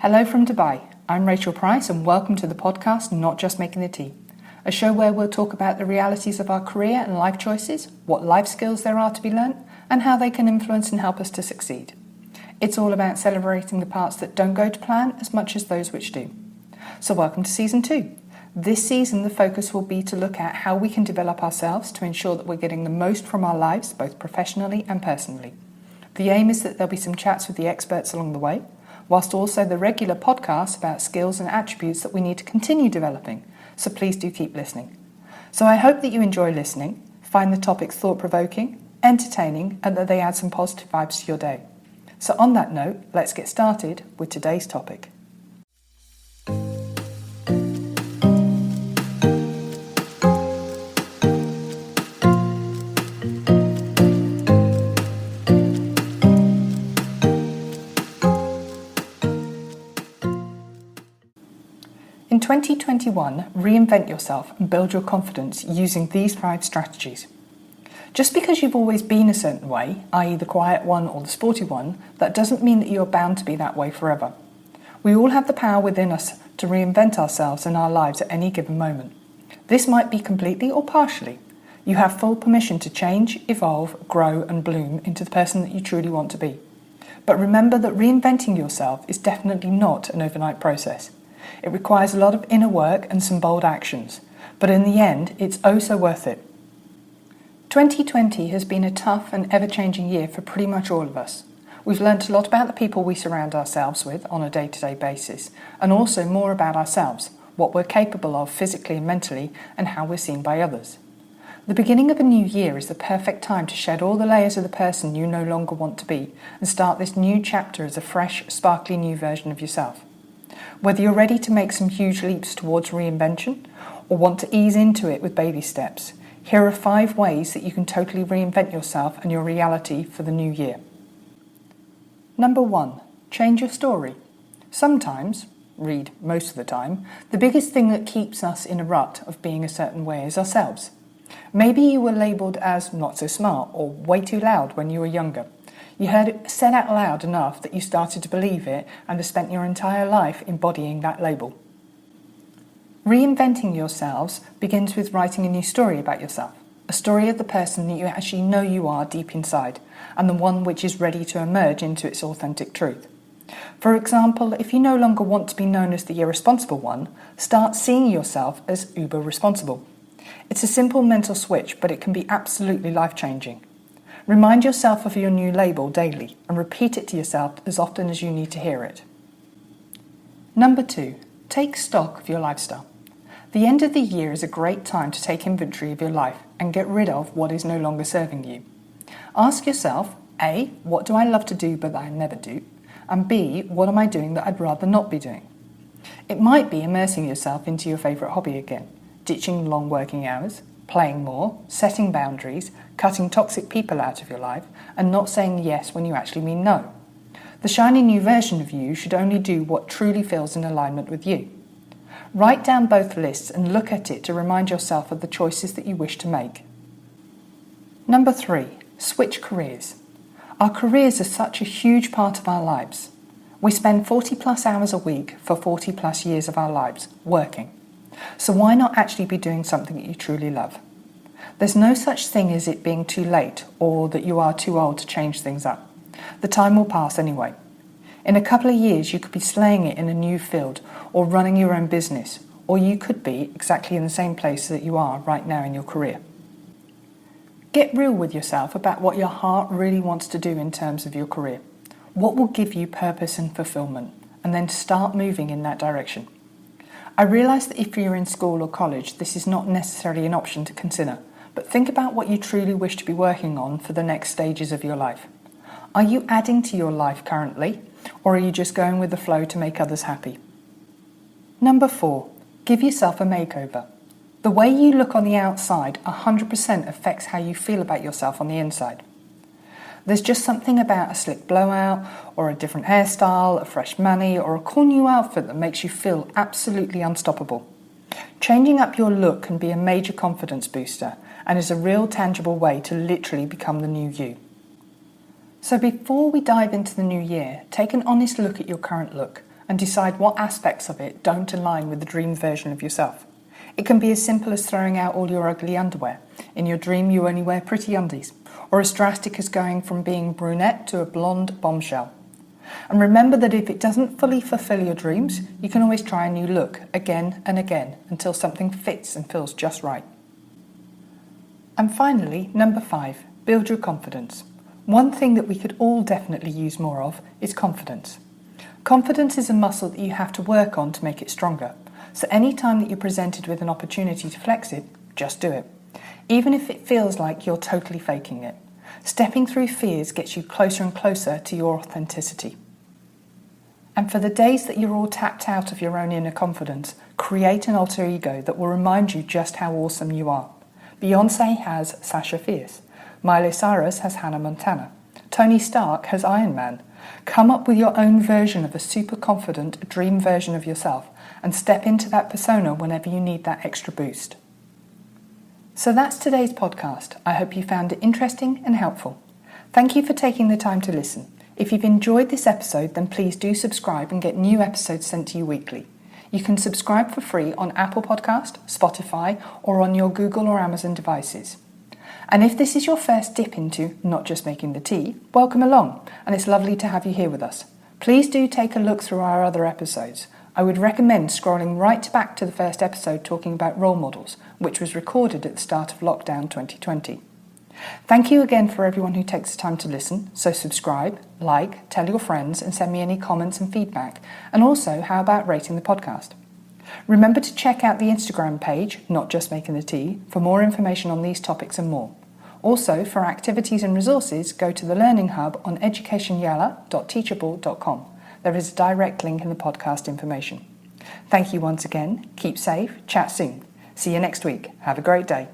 Hello from Dubai. I'm Rachel Price and welcome to the podcast Not Just Making the Tea, a show where we'll talk about the realities of our career and life choices, what life skills there are to be learnt, and how they can influence and help us to succeed. It's all about celebrating the parts that don't go to plan as much as those which do. So welcome to Season 2. This season the focus will be to look at how we can develop ourselves to ensure that we're getting the most from our lives, both professionally and personally. The aim is that there'll be some chats with the experts along the way, whilst also the regular podcasts about skills and attributes that we need to continue developing, so please do keep listening. So I hope that you enjoy listening, find the topics thought-provoking, entertaining, and that they add some positive vibes to your day. So on that note, let's get started with today's topic. In 2021, reinvent yourself and build your confidence using these 5 strategies. Just because you've always been a certain way, i.e. the quiet one or the sporty one, that doesn't mean that you're bound to be that way forever. We all have the power within us to reinvent ourselves and our lives at any given moment. This might be completely or partially. You have full permission to change, evolve, grow and bloom into the person that you truly want to be. But remember that reinventing yourself is definitely not an overnight process. It requires a lot of inner work and some bold actions, but in the end, it's oh so worth it. 2020 has been a tough and ever-changing year for pretty much all of us. We've learnt a lot about the people we surround ourselves with on a day-to-day basis, and also more about ourselves, what we're capable of physically and mentally, and how we're seen by others. The beginning of a new year is the perfect time to shed all the layers of the person you no longer want to be, and start this new chapter as a fresh, sparkly new version of yourself. Whether you're ready to make some huge leaps towards reinvention or want to ease into it with baby steps, here are 5 ways that you can totally reinvent yourself and your reality for the new year. Number 1, change your story. Sometimes, read most of the time, the biggest thing that keeps us in a rut of being a certain way is ourselves. Maybe you were labelled as not so smart or way too loud when you were younger. You heard it said out loud enough that you started to believe it and have spent your entire life embodying that label. Reinventing yourselves begins with writing a new story about yourself, a story of the person that you actually know you are deep inside, and the one which is ready to emerge into its authentic truth. For example, if you no longer want to be known as the irresponsible one, start seeing yourself as uber responsible. It's a simple mental switch, but it can be absolutely life-changing. Remind yourself of your new label daily and repeat it to yourself as often as you need to hear it. Number 2, take stock of your lifestyle. The end of the year is a great time to take inventory of your life and get rid of what is no longer serving you. Ask yourself, A, what do I love to do but that I never do? And B, what am I doing that I'd rather not be doing? It might be immersing yourself into your favourite hobby again, ditching long working hours, playing more, setting boundaries, cutting toxic people out of your life, and not saying yes when you actually mean no. The shiny new version of you should only do what truly feels in alignment with you. Write down both lists and look at it to remind yourself of the choices that you wish to make. Number 3, switch careers. Our careers are such a huge part of our lives. We spend 40 plus hours a week for 40 plus years of our lives working. So why not actually be doing something that you truly love? There's no such thing as it being too late or that you are too old to change things up. The time will pass anyway. In a couple of years you could be slaying it in a new field or running your own business, or you could be exactly in the same place that you are right now in your career. Get real with yourself about what your heart really wants to do in terms of your career. What will give you purpose and fulfillment, and then start moving in that direction. I realise that if you're in school or college, this is not necessarily an option to consider, but think about what you truly wish to be working on for the next stages of your life. Are you adding to your life currently, or are you just going with the flow to make others happy? Number 4, give yourself a makeover. The way you look on the outside 100% affects how you feel about yourself on the inside. There's just something about a slick blowout, or a different hairstyle, a fresh mani, or a cool new outfit that makes you feel absolutely unstoppable. Changing up your look can be a major confidence booster and is a real tangible way to literally become the new you. So before we dive into the new year, take an honest look at your current look and decide what aspects of it don't align with the dream version of yourself. It can be as simple as throwing out all your ugly underwear. In your dream, you only wear pretty undies, or as drastic as going from being brunette to a blonde bombshell. And remember that if it doesn't fully fulfill your dreams, you can always try a new look again and again until something fits and feels just right. And finally, number 5, build your confidence. One thing that we could all definitely use more of is confidence. Confidence is a muscle that you have to work on to make it stronger. So any time that you're presented with an opportunity to flex it, just do it. Even if it feels like you're totally faking it. Stepping through fears gets you closer and closer to your authenticity. And for the days that you're all tapped out of your own inner confidence, create an alter ego that will remind you just how awesome you are. Beyoncé has Sasha Fierce. Miley Cyrus has Hannah Montana. Tony Stark has Iron Man. Come up with your own version of a super confident dream version of yourself and step into that persona whenever you need that extra boost. So that's today's podcast. I hope you found it interesting and helpful. Thank you for taking the time to listen. If you've enjoyed this episode, then please do subscribe and get new episodes sent to you weekly. You can subscribe for free on Apple Podcast, Spotify, or on your Google or Amazon devices. And if this is your first dip into Not Just Making the Tea, welcome along, and it's lovely to have you here with us. Please do take a look through our other episodes. I would recommend scrolling right back to the first episode talking about role models, which was recorded at the start of lockdown 2020. Thank you again for everyone who takes the time to listen, so subscribe, like, tell your friends and send me any comments and feedback, and also how about rating the podcast. Remember to check out the Instagram page, Not Just Making the Tea, for more information on these topics and more. Also, for activities and resources, go to the Learning Hub on educationyala.teachable.com. There is a direct link in the podcast information. Thank you once again. Keep safe. Chat soon. See you next week. Have a great day.